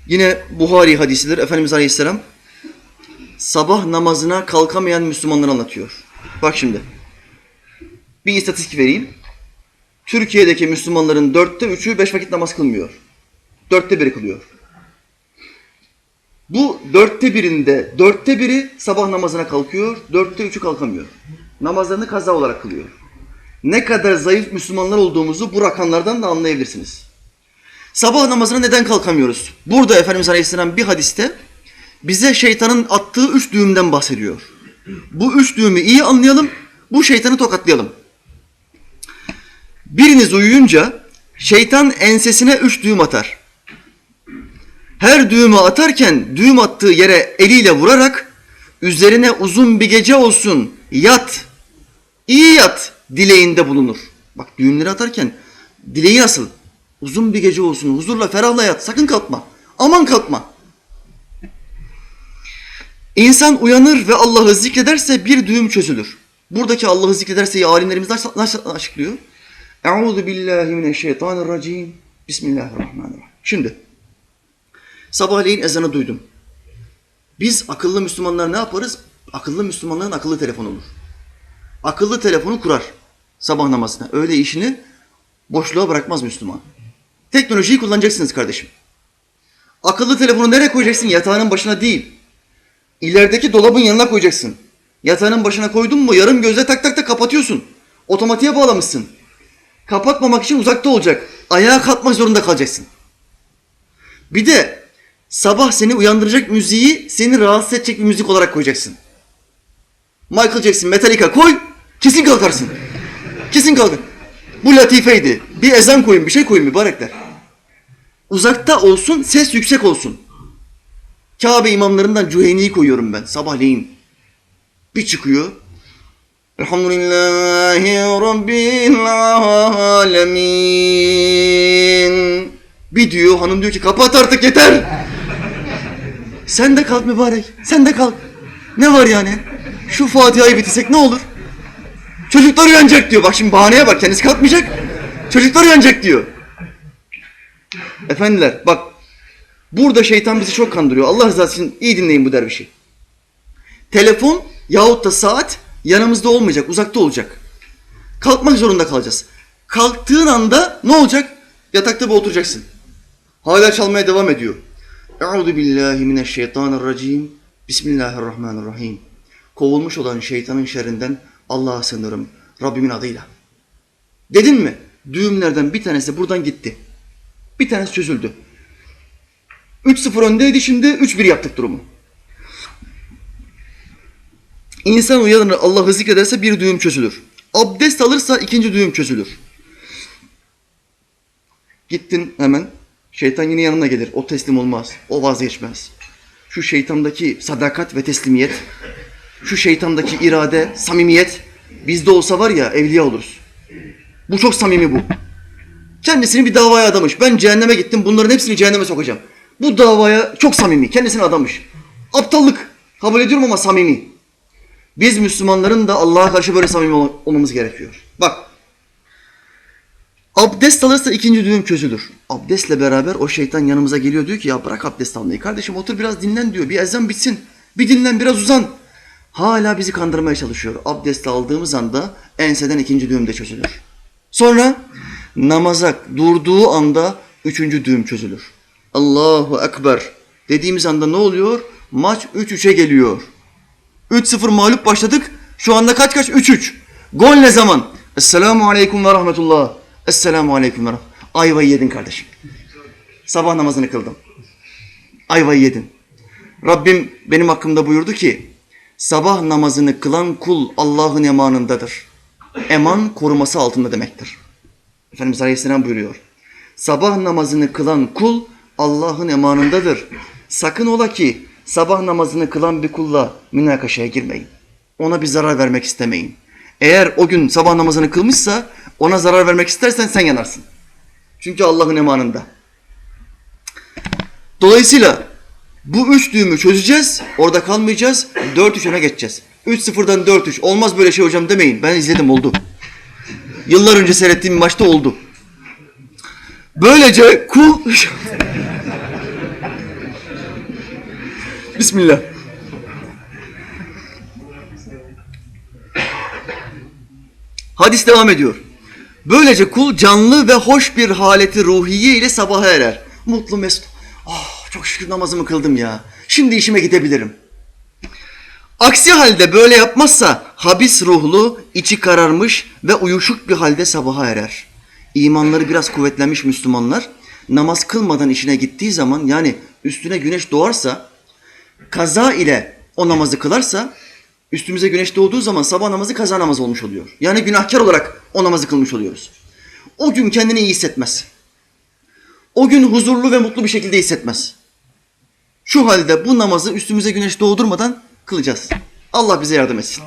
Yine Buhari hadisidir. Efendimiz Aleyhisselam sabah namazına kalkamayan Müslümanları anlatıyor. Bak şimdi. Bir istatistik vereyim. Türkiye'deki Müslümanların 3'ü 5 vakit namaz kılmıyor. 1/4 kılıyor. Bu 1/4'ü sabah namazına kalkıyor, 3'ü kalkamıyor. Namazlarını kaza olarak kılıyor. Ne kadar zayıf Müslümanlar olduğumuzu bu rakamlardan da anlayabilirsiniz. Sabah namazına neden kalkamıyoruz? Burada Efendimiz Aleyhisselam bir hadiste bize şeytanın attığı 3 düğümden bahsediyor. Bu 3 düğümü iyi anlayalım, bu şeytanı tokatlayalım. Biriniz uyuyunca şeytan ensesine 3 düğüm atar. Her düğümü atarken düğüm attığı yere eliyle vurarak üzerine uzun bir gece olsun, yat, iyi yat dileğinde bulunur. Bak düğümleri atarken dileği nasıl? Uzun bir gece olsun, huzurla, ferahla yat, sakın kalkma, aman kalkma. İnsan uyanır ve Allah'ı zikrederse bir düğüm çözülür. Buradaki Allah'ı zikrederse alimlerimiz nasıl açıklıyor? Euzu billahi mineşşeytanirracim. Bismillahirrahmanirrahim. Şimdi sabahleyin ezanı duydum. Biz akıllı Müslümanlar ne yaparız? Akıllı Müslümanların akıllı telefonu olur. Akıllı telefonu kurar sabah namazına. Öyle işini boşluğa bırakmaz Müslüman. Teknolojiyi kullanacaksınız kardeşim. Akıllı telefonu nereye koyacaksın? Yatağının başına değil. İlerideki dolabın yanına koyacaksın. Yatağının başına koydun mu yarım gözle tak tak tak kapatıyorsun. Otomatiğe bağlamışsın. Kapatmamak için uzakta olacak. Ayağa kalkmak zorunda kalacaksın. Bir de sabah seni uyandıracak müziği seni rahatsız edecek bir müzik olarak koyacaksın. Michael Jackson, Metallica koy, kesin kalkarsın. Kesin kalkar. Bu latifeydi. Bir ezan koyun, bir şey koyun mübarekler. Uzakta olsun, ses yüksek olsun. Kabe imamlarından Cüheyni'yi koyuyorum ben sabahleyin. Bir çıkıyor. Elhamdülillahi Rabbil alemin. Bir diyor, hanım diyor ki kapat artık yeter. Sen de kalk mübarek, sen de kalk. Ne var yani? Şu Fatiha'yı bitirsek ne olur? Çocuklar uyanacak diyor. Bak şimdi bahaneye bak, kendisi kalkmayacak. Çocuklar uyanacak diyor. Efendiler bak, burada şeytan bizi çok kandırıyor. Allah rızası için iyi dinleyin bu dervişi. Telefon yahut da saat yanımızda olmayacak, uzakta olacak. Kalkmak zorunda kalacağız. Kalktığın anda ne olacak? Yatakta bir oturacaksın. Hala çalmaya devam ediyor. Euzu billahi mineşşeytanirracim. Bismillahirrahmanirrahim. Kovulmuş olan şeytanın şerrinden Allah'a sığınırım Rabbimin adıyla. Dedin mi? Düğümlerden bir tanesi buradan gitti. Bir tanesi çözüldü. 3-0 öndeydi, şimdi 3-1 yaptık durumu. İnsan uyanır, Allah'ı zikrederse bir düğüm çözülür. Abdest alırsa ikinci düğüm çözülür. Gittin hemen, şeytan yine yanına gelir. O teslim olmaz, o vazgeçmez. Şu şeytandaki sadakat ve teslimiyet, şu şeytandaki irade, samimiyet bizde olsa var ya evliya oluruz. Bu çok samimi bu. Kendisini bir davaya adamış. Ben cehenneme gittim, bunların hepsini cehenneme sokacağım. Bu davaya çok samimi, kendisini adamış. Aptallık kabul ediyorum ama samimi. Biz Müslümanların da Allah'a karşı böyle samimi olmamız gerekiyor. Bak, abdest alırsa ikinci düğüm çözülür. Abdestle beraber o şeytan yanımıza geliyor, diyor ki ya bırak abdest almayı. Kardeşim otur biraz dinlen diyor. Bir ezan bitsin. Bir dinlen, biraz uzan. Hala bizi kandırmaya çalışıyor. Abdest aldığımız anda enseden ikinci düğüm de çözülür. Sonra namaza durduğu anda üçüncü düğüm çözülür. Allahu Ekber dediğimiz anda ne oluyor? Maç 3-3'e geliyor. 3-0 mağlup başladık. Şu anda kaç? 3-3. Gol ne zaman? Esselamu aleyküm ve rahmetullah. Esselamu aleyküm ve rahmetullah. Ayvayı yedin kardeşim. Sabah namazını kıldım. Ayvayı yedin. Rabbim benim hakkımda buyurdu ki sabah namazını kılan kul Allah'ın emanındadır. Eman koruması altında demektir. Efendimiz Aleyhisselam buyuruyor. Sabah namazını kılan kul Allah'ın emanındadır. Sakın ola ki sabah namazını kılan bir kulla münakaşaya girmeyin. Ona bir zarar vermek istemeyin. Eğer o gün sabah namazını kılmışsa ona zarar vermek istersen sen yanarsın. Çünkü Allah'ın emanında. Dolayısıyla bu 3 düğümü çözeceğiz, orada kalmayacağız, 4-3 öne geçeceğiz. 3-0'dan 4-3, olmaz böyle şey hocam demeyin. Ben izledim, oldu. Yıllar önce seyrettiğim maçta oldu. Böylece kul... Bismillah. Hadis devam ediyor. Böylece kul canlı ve hoş bir haleti ruhiye ile sabaha erer. Mutlu mesut. Ah, çok şükür namazımı kıldım ya. Şimdi işime gidebilirim. Aksi halde böyle yapmazsa habis ruhlu, içi kararmış ve uyuşuk bir halde sabaha erer. İmanları biraz kuvvetlenmiş Müslümanlar namaz kılmadan işine gittiği zaman, yani üstüne güneş doğarsa, kaza ile o namazı kılarsa, üstümüze güneş doğduğu zaman sabah namazı kaza namazı olmuş oluyor. Yani günahkar olarak o namazı kılmış oluyoruz. O gün kendini iyi hissetmez. O gün huzurlu ve mutlu bir şekilde hissetmez. Şu halde bu namazı üstümüze güneş doğdurmadan kılacağız. Allah bize yardım etsin.